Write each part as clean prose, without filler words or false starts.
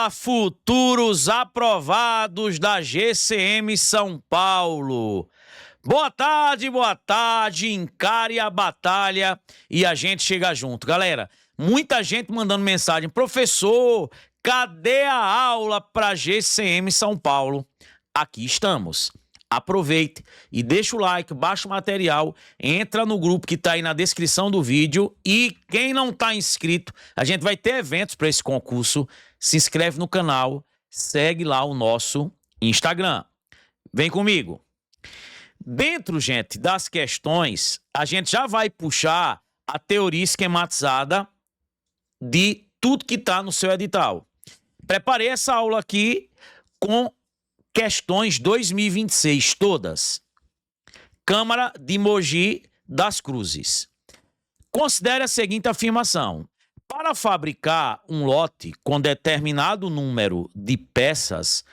Fala, futuros aprovados da GCM São Paulo. Boa tarde, encare a batalha e a gente chega junto. Galera, muita gente mandando mensagem. Professor, cadê a aula para GCM São Paulo? Aqui estamos. Aproveite e deixa o like, baixa o material, entra no grupo que está aí na descrição do vídeo e quem não está inscrito, a gente vai ter eventos para esse concurso, se inscreve no canal, segue lá o nosso Instagram. Vem comigo. Dentro, gente, das questões, a gente já vai puxar a teoria esquematizada de tudo que está no seu edital. Preparei essa aula aqui com questões 2026, todas. Câmara de Mogi das Cruzes. Considere a seguinte afirmação. Para fabricar um lote com determinado número de peças,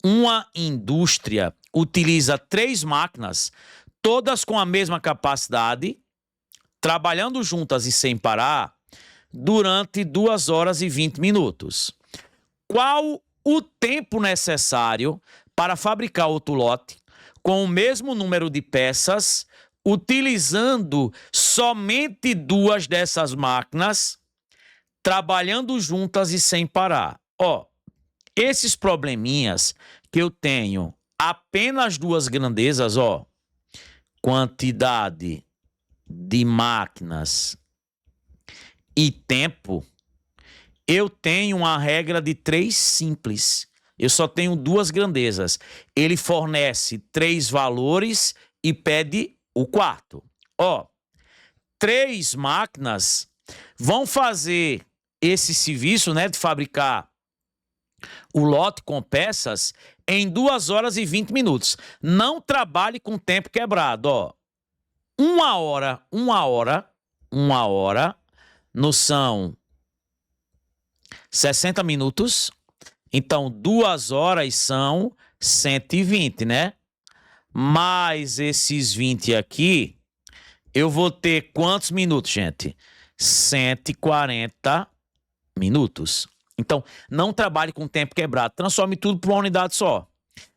uma indústria utiliza 3 máquinas, todas com a mesma capacidade, trabalhando juntas e sem parar, durante 2 horas e 20 minutos. Qual o tempo necessário para fabricar outro lote com o mesmo número de peças, utilizando somente 2 dessas máquinas, trabalhando juntas e sem parar? Ó, esses probleminhas que eu tenho apenas 2 grandezas, ó, quantidade de máquinas e tempo, eu tenho uma regra de 3 simples. Eu só tenho 2 grandezas. Ele fornece 3 valores e pede o 4º. Ó, 3 máquinas vão fazer esse serviço, né, de fabricar o lote com peças em 2 horas e 20 minutos. Não trabalhe com tempo quebrado, ó. 1 hora, não são 60 minutos. Então, 2 horas são 120, né? Mais esses 20 aqui, eu vou ter quantos minutos, gente? 140 minutos. Então, não trabalhe com tempo quebrado. Transforme tudo para uma unidade só.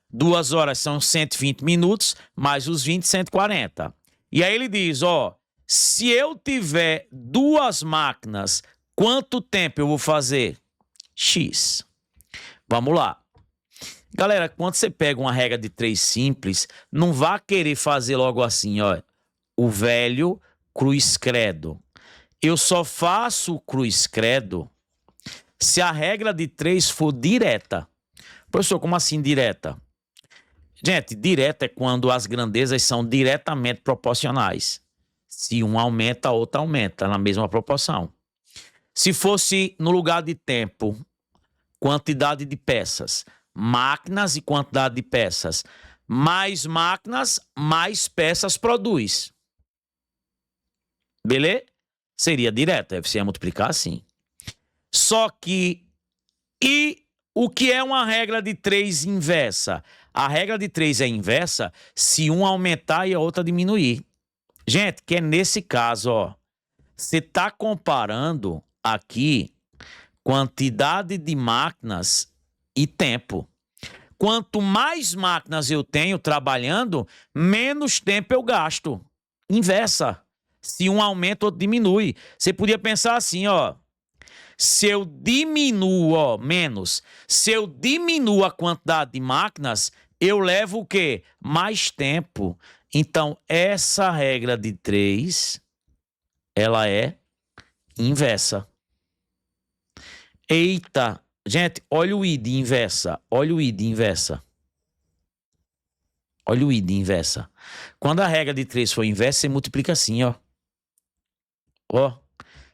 2 horas são 120 minutos, mais os 20, 140. E aí ele diz, ó, se eu tiver 2 máquinas, quanto tempo eu vou fazer? X. Vamos lá. Galera, quando você pega uma regra de 3 simples, não vá querer fazer logo assim, ó, o velho cruz credo. Eu só faço o cruz credo se a regra de 3 for direta. Professor, como assim direta? Gente, direta é quando as grandezas são diretamente proporcionais. Se um aumenta, a outra aumenta na mesma proporção. Se fosse no lugar de tempo, quantidade de peças, máquinas e quantidade de peças, mais máquinas, mais peças produz. Beleza? Seria direto, você ia multiplicar assim. Só que, e o que é uma regra de 3 inversa? A regra de 3 é inversa se um aumentar e a outra diminuir. Gente, que é nesse caso, ó, você está comparando aqui quantidade de máquinas e tempo. Quanto mais máquinas eu tenho trabalhando, menos tempo eu gasto. Inversa. Se um aumenta, outro diminui. Você podia pensar assim, ó. Se eu diminuo, ó, menos. Se eu diminuo a quantidade de máquinas, eu levo o quê? Mais tempo. Então, essa regra de 3, ela é inversa. Eita, gente, olha o id inversa, olha o id inversa. Olha o id inversa. Quando a regra de 3 for inversa, você multiplica assim, ó. Ó,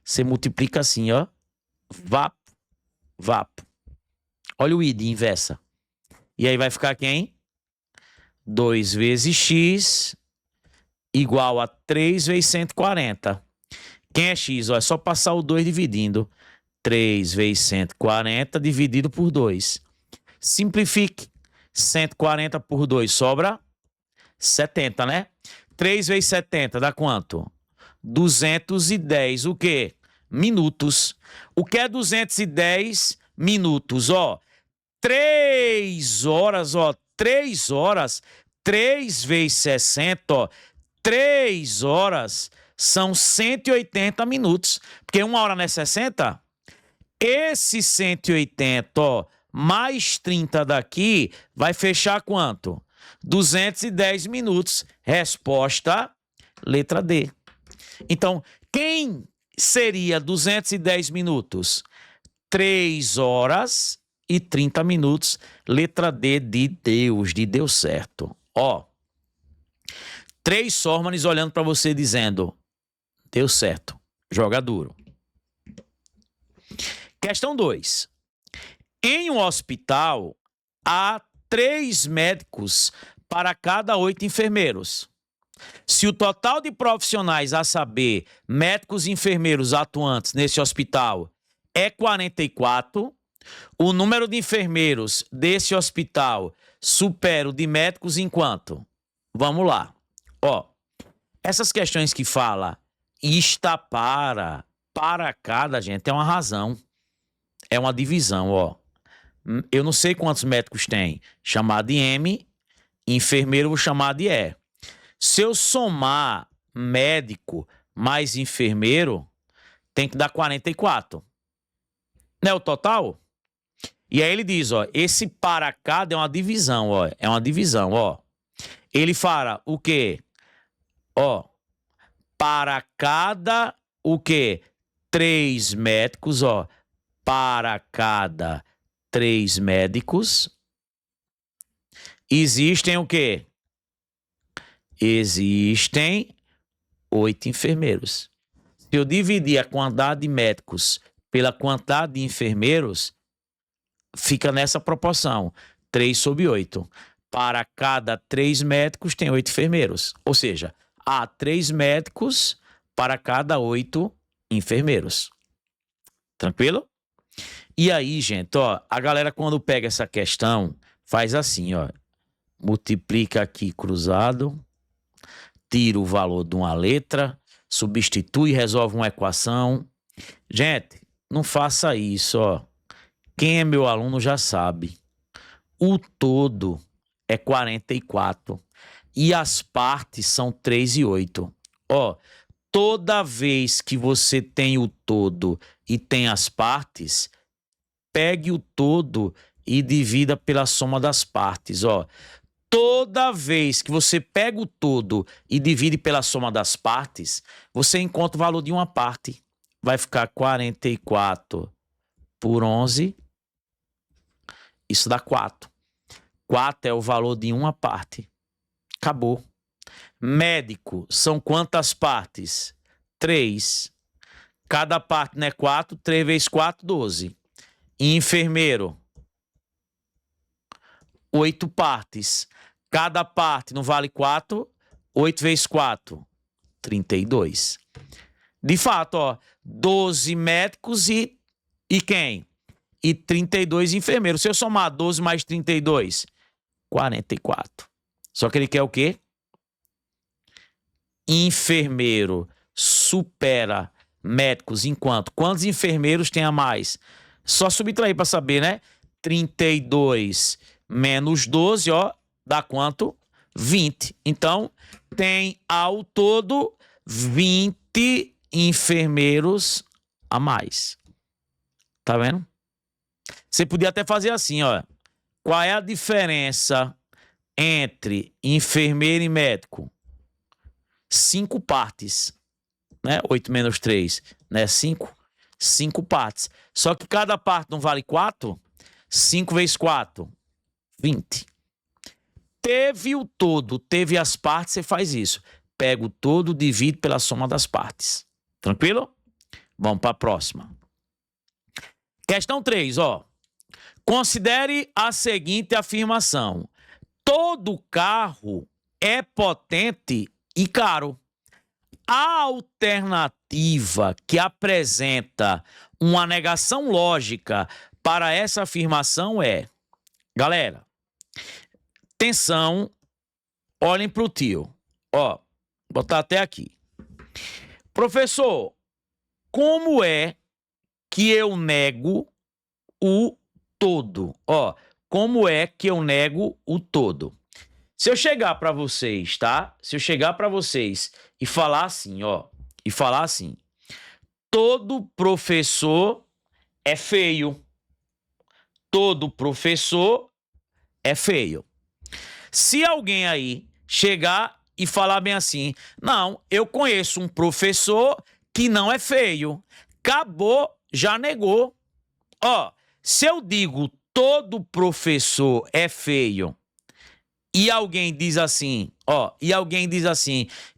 você multiplica assim, ó. Vapo, vapo. Olha o id inversa. E aí vai ficar quem? 2 vezes x igual a 3 vezes 140. Quem é x? Ó, é só passar o 2 dividindo. 3 vezes 140 dividido por 2. Simplifique. 140 por 2 sobra 70, né? 3 vezes 70 dá quanto? 210, o quê? Minutos. O que é 210 minutos? Ó, 3 horas, ó, 3 horas, 3 vezes 60, ó, 3 horas são 180 minutos. Porque 1 hora não é 60? Esse 180, ó, mais 30 daqui, vai fechar quanto? 210 minutos. Resposta, letra D. Então, quem seria 210 minutos? 3 horas e 30 minutos. Letra D de Deus, de deu certo. Ó, 3 Sormanes olhando para você dizendo, deu certo, joga duro. Questão 2. Em um hospital, há 3 médicos para cada 8 enfermeiros. Se o total de profissionais, a saber, médicos e enfermeiros atuantes nesse hospital é 44, o número de enfermeiros desse hospital supera o de médicos em quanto? Vamos lá. Ó, essas questões que fala está para cada, gente, é uma razão. É uma divisão, ó. Eu não sei quantos médicos tem. Chamar de M, enfermeiro vou chamar de E. Se eu somar médico mais enfermeiro, tem que dar 44. Não é o total? E aí ele diz, ó, esse para cada é uma divisão, ó. É uma divisão, ó. Ele fala o quê? Ó, para cada, o quê? 3 médicos, ó. Para cada 3 médicos, existem o quê? Existem 8 enfermeiros. Se eu dividir a quantidade de médicos pela quantidade de enfermeiros, fica nessa proporção, 3/8. Para cada 3 médicos, tem 8 enfermeiros. Ou seja, há 3 médicos para cada 8 enfermeiros. Tranquilo? E aí, gente, ó, a galera quando pega essa questão, faz assim, ó. Multiplica aqui cruzado, tira o valor de uma letra, substitui e resolve uma equação. Gente, não faça isso, ó. Quem é meu aluno já sabe. O todo é 44 e as partes são 3 e 8. Ó, toda vez que você tem o todo e tem as partes, pegue o todo e divida pela soma das partes, ó. Toda vez que você pega o todo e divide pela soma das partes, você encontra o valor de uma parte. Vai ficar 44 por 11. Isso dá 4. 4 é o valor de uma parte. Acabou. Médico, são quantas partes? 3. Cada parte não é 4, 3 vezes 4, 12. E enfermeiro, 8 partes. Cada parte não vale 4, 8 vezes 4, 32. De fato, ó, 12 médicos e quem? E 32 enfermeiros. Se eu somar 12 mais 32, 44. Só que ele quer o quê? Enfermeiro supera médicos enquanto? Quantos enfermeiros tem a mais? Só subtrair para saber, né? 32 menos 12, ó, dá quanto? 20. Então, tem ao todo 20 enfermeiros a mais. Tá vendo? Você podia até fazer assim, ó. Qual é a diferença entre enfermeiro e médico? 5 partes, né? 8 menos 3, né? 5. 5 partes. Só que cada parte não vale 4? 5 vezes 4, 20. Teve o todo, teve as partes, você faz isso. Pega o todo, divide pela soma das partes. Tranquilo? Vamos para a próxima. Questão 3, ó. Considere a seguinte afirmação. Todo carro é potente e caro. A alternativa que apresenta uma negação lógica para essa afirmação é... Galera, atenção, olhem para o tio. Ó, vou botar até aqui. Professor, como é que eu nego o todo? Ó, como é que eu nego o todo. Se eu chegar para vocês, tá? Se eu chegar para vocês e falar assim, ó, todo professor é feio. Todo professor é feio. Se alguém aí chegar e falar bem assim, não, eu conheço um professor que não é feio. Acabou, já negou. Ó, se eu digo todo professor é feio e alguém diz assim,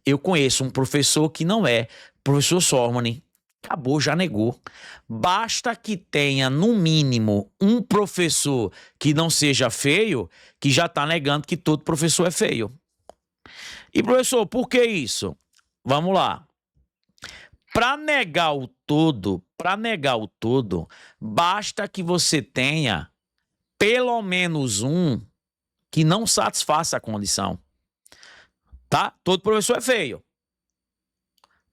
eu conheço um professor que não é, professor Sormani. Acabou, já negou. Basta que tenha, no mínimo, um professor que não seja feio, que já está negando que todo professor é feio. E, professor, por que isso? Vamos lá. Para negar o todo, basta que você tenha pelo menos um que não satisfaça a condição. Tá? Todo professor é feio.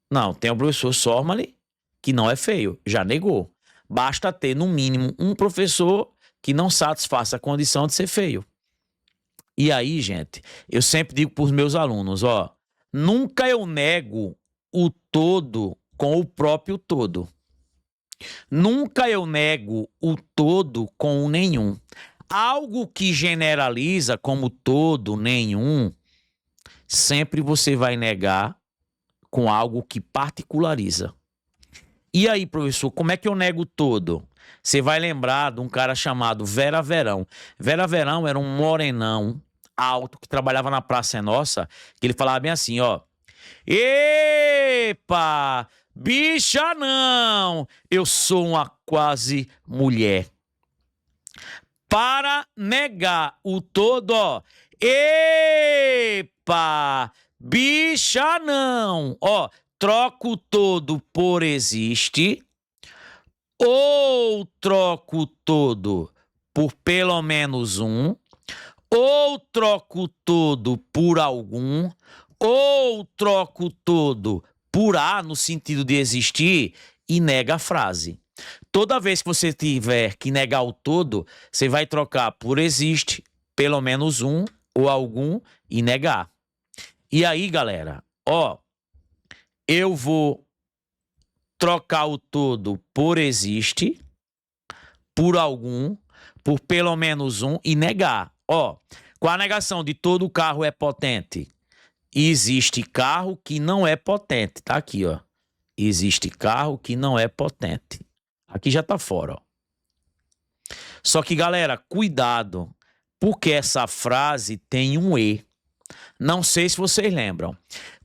Não, tem o professor Sormani que não é feio, já negou. Basta ter, no mínimo, um professor que não satisfaça a condição de ser feio. E aí, gente, eu sempre digo para os meus alunos, ó, nunca eu nego o todo com o próprio todo. Nunca eu nego o todo com o nenhum. Algo que generaliza como todo, nenhum, sempre você vai negar com algo que particulariza. E aí, professor, como é que eu nego todo? Você vai lembrar de um cara chamado Vera Verão. Vera Verão era um morenão alto que trabalhava na Praça é Nossa, que ele falava bem assim, ó. Epa, bicha não, eu sou uma quase mulher. Para negar o todo, ó. Epa, bicha não, ó. Troco todo por existe, ou troco todo por pelo menos um, ou troco todo por algum, ou troco todo por A, no sentido de existir, e nega a frase. Toda vez que você tiver que negar o todo, você vai trocar por existe, pelo menos um, ou algum, e negar. E aí, galera, ó, eu vou trocar o todo por existe, por algum, por pelo menos um e negar. Ó, com a negação de todo carro é potente, existe carro que não é potente. Tá aqui, ó. Existe carro que não é potente. Aqui já tá fora, ó. Só que, galera, cuidado, porque essa frase tem um E. Não sei se vocês lembram.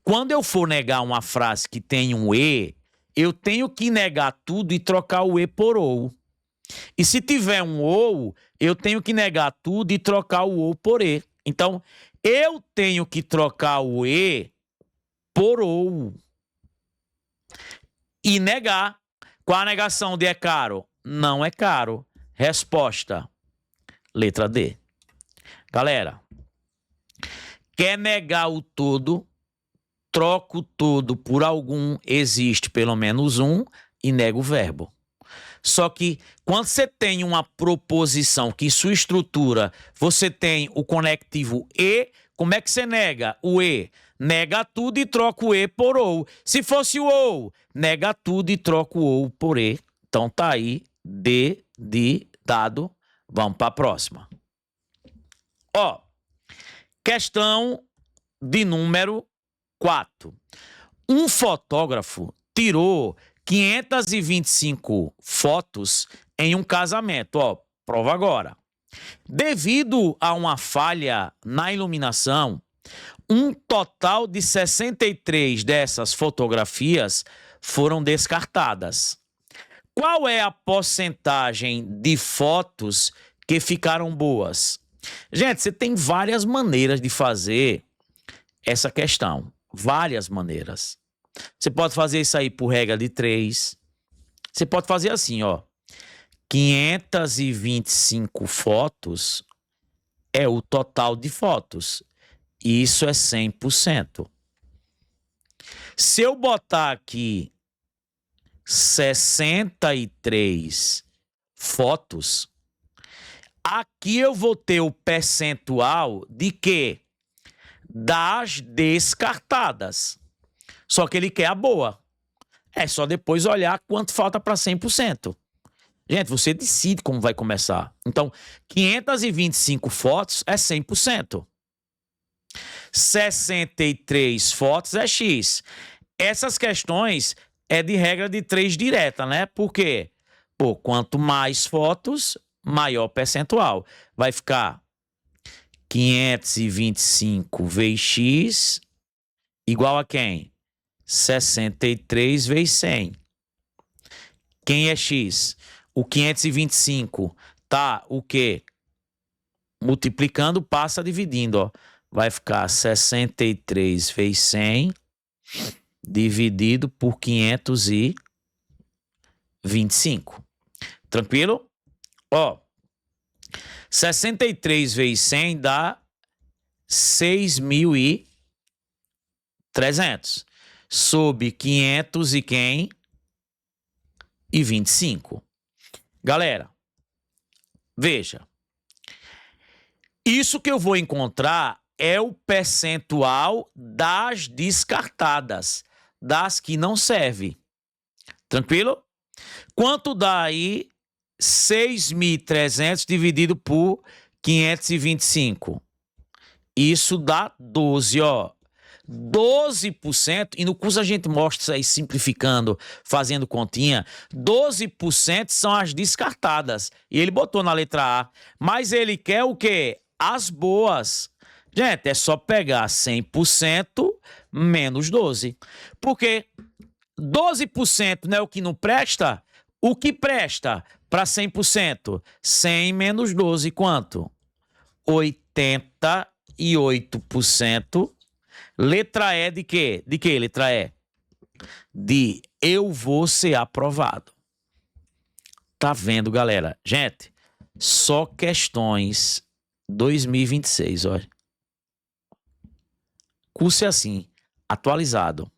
Quando eu for negar uma frase que tem um E, eu tenho que negar tudo e trocar o E por OU. E se tiver um OU, eu tenho que negar tudo e trocar o OU por E. Então, eu tenho que trocar o E por OU. E negar. Qual a negação de é caro? Não é caro. Resposta, letra D. Galera, quer negar o todo, troca o todo por algum, existe pelo menos um, e nega o verbo. Só que quando você tem uma proposição que sua estrutura, você tem o conectivo E, como é que você nega o E? Nega tudo e troca o E por OU. Se fosse o OU, nega tudo e troca o OU por E. Então tá aí, D de dado. Vamos para a próxima. Ó, questão de número 4. Um fotógrafo tirou 525 fotos em um casamento. Ó, prova agora. Devido a uma falha na iluminação, um total de 63 dessas fotografias foram descartadas. Qual é a porcentagem de fotos que ficaram boas? Gente, você tem várias maneiras de fazer essa questão. Várias maneiras. Você pode fazer isso aí por regra de 3. Você pode fazer assim, ó. 525 fotos é o total de fotos. Isso é 100%. Se eu botar aqui 63 fotos, Aqui eu vou ter o percentual de quê? Das descartadas. Só que ele quer a boa. É só depois olhar quanto falta para 100%. Gente, você decide como vai começar. Então, 525 fotos é 100%. 63 fotos é X. Essas questões é de regra de 3 direta, né? Por quê? Pô, quanto mais fotos, maior percentual. Vai ficar 525 vezes X igual a quem? 63 vezes 100. Quem é X? O 525 tá o quê? Multiplicando, passa dividindo, ó. Vai ficar 63 vezes 100 dividido por 525. Tranquilo? Ó, 63 vezes 100 dá 6.300. Sob 500 e quem? E 25. Galera, veja. Isso que eu vou encontrar é o percentual das descartadas, das que não servem. Tranquilo? Quanto dá aí 6.300 dividido por 525? Isso dá 12, ó. 12%, e no curso a gente mostra isso aí simplificando, fazendo continha, 12% são as descartadas. E ele botou na letra A. Mas ele quer o quê? As boas. Gente, é só pegar 100% menos 12. Porque 12% não é o que não presta? O que presta para 100%? 100 menos 12, quanto? 88%. Letra E de quê? De que letra E? De eu vou ser aprovado. Tá vendo, galera? Gente, só questões 2026, olha. Curso é assim, atualizado.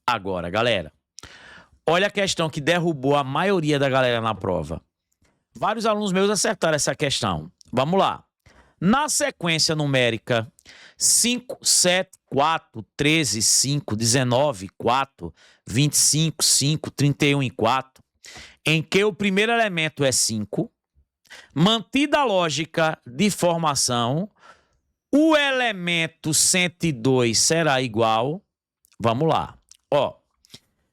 Agora, galera, olha a questão que derrubou a maioria da galera na prova. Vários alunos meus acertaram essa questão. Vamos lá. Na sequência numérica 5, 7, 4, 13, 5, 19, 4, 25, 5, 31 e 4, em que o primeiro elemento é 5, mantida a lógica de formação, o elemento 102 será igual. Vamos lá. Ó,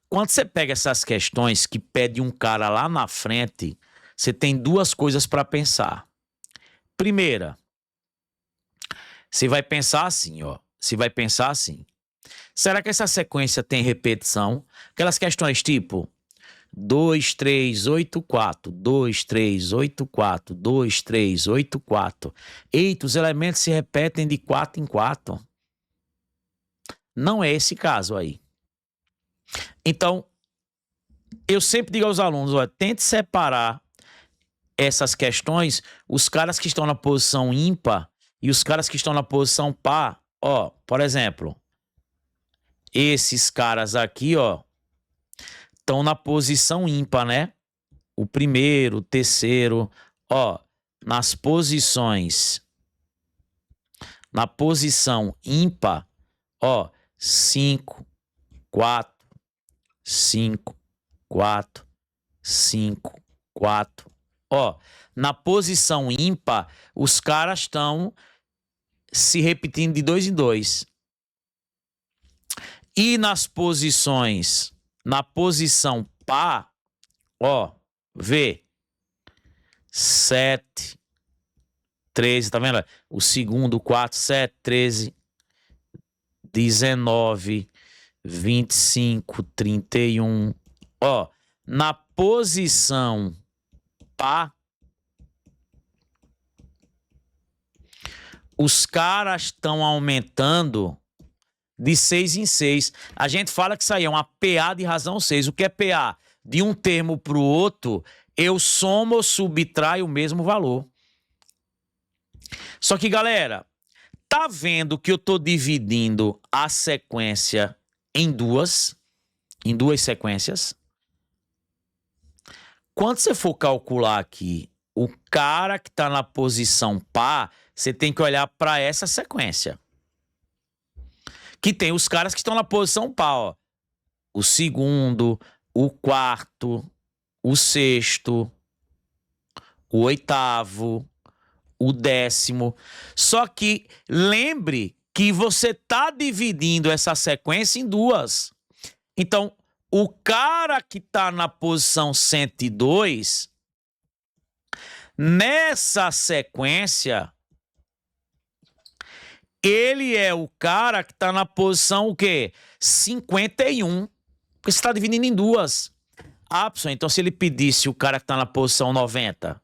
quando você pega essas questões que pede um cara lá na frente, você tem duas coisas para pensar. Primeira, você vai pensar assim, ó. Você vai pensar assim. Será que essa sequência tem repetição? Aquelas questões tipo 2, 3, 8, 4, 2, 3, 8, 4, 2, 3, 8, 4. Eita, os elementos se repetem de 4 em 4. Não é esse caso aí. Então, eu sempre digo aos alunos, ó, tente separar essas questões, os caras que estão na posição ímpar e os caras que estão na posição par. Ó, por exemplo, esses caras aqui, ó, estão na posição ímpar, né? O primeiro, o terceiro, ó, nas posições, na posição ímpar, ó, 5, 4, 5, 4, 5, 4. Ó, na posição ímpar, os caras estão se repetindo de 2 em 2. E nas posições, na posição par, ó, vê, 7, 13, tá vendo? O segundo, 4, 7, 13, 19, 25, 31. Ó, na posição par, os caras estão aumentando de 6 em 6. A gente fala que isso aí é uma PA de razão 6. O que é PA? De um termo para o outro, eu somo ou subtraio o mesmo valor. Só que, galera, tá vendo que eu tô dividindo a sequência em duas sequências? Quando você for calcular aqui o cara que está na posição par, você tem que olhar para essa sequência. Que tem os caras que estão na posição par, ó. O segundo, o quarto, o sexto, o oitavo, o décimo. Só que lembre que você está dividindo essa sequência em duas. Então, o cara que está na posição 102, nessa sequência, ele é o cara que está na posição o quê? 51. Porque você está dividindo em duas. Ah, pessoal, então se ele pedisse o cara que está na posição 90,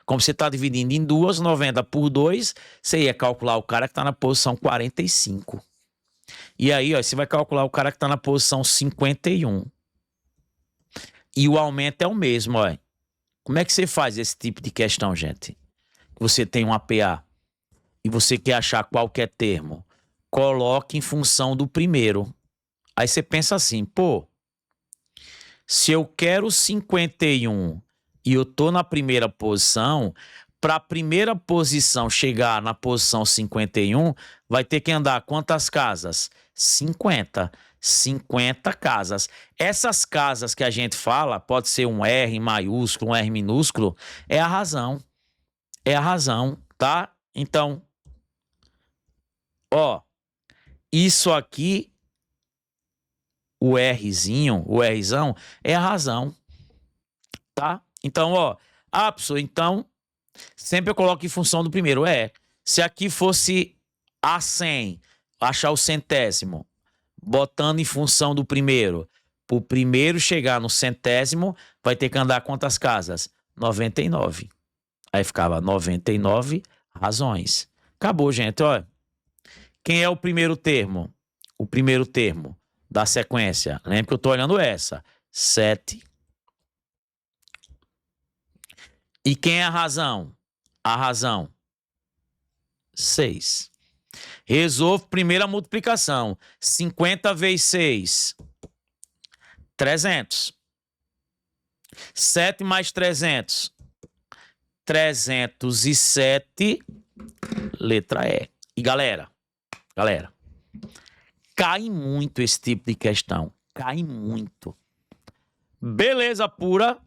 como você está dividindo em duas, 90 por 2, você ia calcular o cara que está na posição 45. E aí, ó, você vai calcular o cara que está na posição 51. E o aumento é o mesmo, ó. Como é que você faz esse tipo de questão, gente? Você tem um APA e você quer achar qualquer termo. Coloque em função do primeiro. Aí você pensa assim, pô, se eu quero 51 e eu tô na primeira posição, para a primeira posição chegar na posição 51, vai ter que andar quantas casas? 50. 50 casas. Essas casas que a gente fala, pode ser um R maiúsculo, um R minúsculo, é a razão. É a razão, tá? Então, ó, isso aqui, o Rzinho, o Rzão, é a razão, tá? Então, ó, pessoa, então, sempre eu coloco em função do primeiro. Se aqui fosse a 100, achar o centésimo, botando em função do primeiro, para o primeiro chegar no centésimo, vai ter que andar quantas casas? 99. Aí ficava 99 razões. Acabou, gente, ó. Quem é o primeiro termo? O primeiro termo da sequência. Lembra que eu estou olhando essa. 7. E quem é a razão? A razão. 6. Resolvo primeira multiplicação. 50 vezes 6. 300. 7 mais 300. 307. Letra E. E galera, cai muito esse tipo de questão. Cai muito. Beleza pura.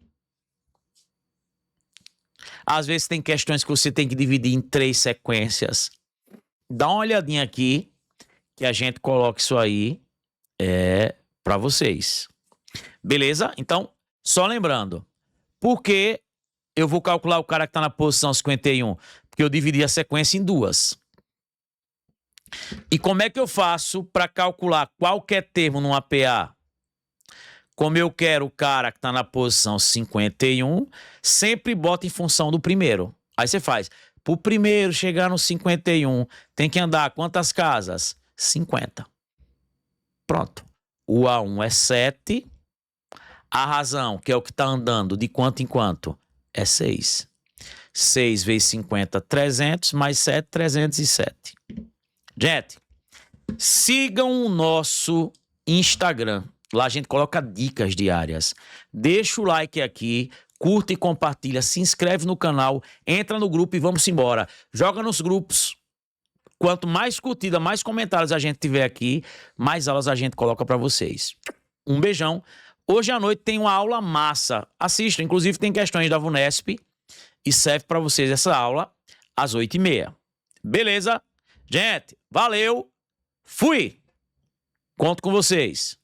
Às vezes tem questões que você tem que dividir em 3 sequências. Dá uma olhadinha aqui, que a gente coloca isso aí para vocês. Beleza? Então, só lembrando, por que eu vou calcular o cara que está na posição 51? Porque eu dividi a sequência em duas. E como é que eu faço para calcular qualquer termo num APA? Como eu quero o cara que está na posição 51, sempre bota em função do primeiro. Aí você faz, para o primeiro chegar no 51, tem que andar quantas casas? 50. Pronto. O A1 é 7. A razão, que é o que está andando de quanto em quanto? É 6. 6 vezes 50, 300, mais 7, 307. Gente, sigam o nosso Instagram. Lá a gente coloca dicas diárias. Deixa o like aqui, curta e compartilha, se inscreve no canal, entra no grupo e vamos embora. Joga nos grupos. Quanto mais curtida, mais comentários a gente tiver aqui, mais aulas a gente coloca para vocês. Um beijão. Hoje à noite tem uma aula massa. Assista, inclusive tem questões da VUNESP e serve para vocês essa aula às 8h30. Beleza? Gente, valeu. Fui. Conto com vocês.